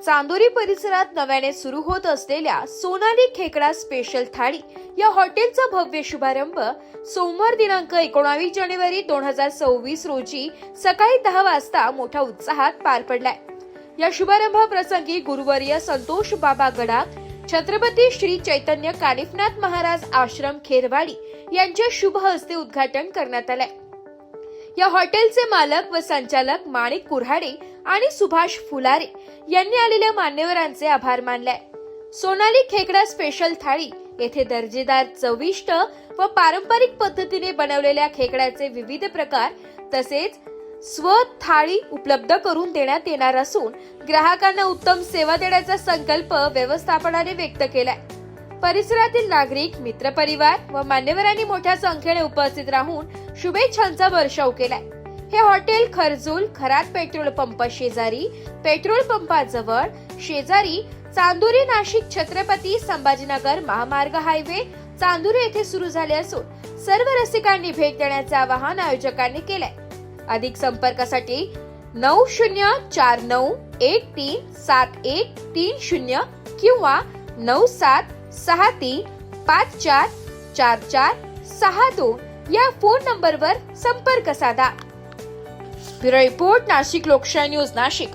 चांदोरी परिसरात नव्याने सुरू होत असलेल्या सोनाली खेकडा स्पेशल थाळी या हॉटेलचा भव्य शुभारंभ सोमवार दिनांक 19 जानेवारी 2026 रोजी सकाळी 10 वाजता मोठ्या उत्साहात पार पडलाय। या शुभारंभाप्रसंगी गुरुवर्य संतोष बाबा गडाख, छत्रपती श्री चैतन्य कानिफनाथ महाराज आश्रम खेरवाडी यांच्या शुभ हस्ते उद्घाटन करण्यात आले। या हॉटेलचे मालक व संचालक माणिक कुऱ्हाडे आणि सुभाष फुलारे यांनी आलेल्या मान्यवरांचे आभार मानले। सोनाली खेकडा स्पेशल थाळी येथे दर्जेदार, चविष्ट व पारंपरिक पद्धतीने बनवलेल्या खेकड्याचे विविध प्रकार तसेच स्व थाळी उपलब्ध करून देण्यात येणार असून ग्राहकांना उत्तम सेवा देण्याचा संकल्प व्यवस्थापनाने व्यक्त केलाय। परिसरातील नागरिक, मित्रपरिवार व मान्यवरांनी मोठ्या संख्येने उपस्थित राहून शुभेच्छांचा वर्षाव केलाय। हे हॉटेल खरजूल खरात पेट्रोल पंप शेजारी, पेट्रोल पंपाजवळ शेजारी चांदोरी नाशिक छत्रपती संभाजीनगर महामार्ग हायवे चांदोरी येथे सुरू झाले असून सर्व रसिकांनी भेट देण्याचे आवाहन आयोजकांनी केले। अधिक संपर्कासाठी 9049137130 किंवा 9763544462 या फोन नंबरवर संपर्क साधा। ब्युरो रिपोर्ट, नाशिक लोकशाही न्यूज, नाशिक।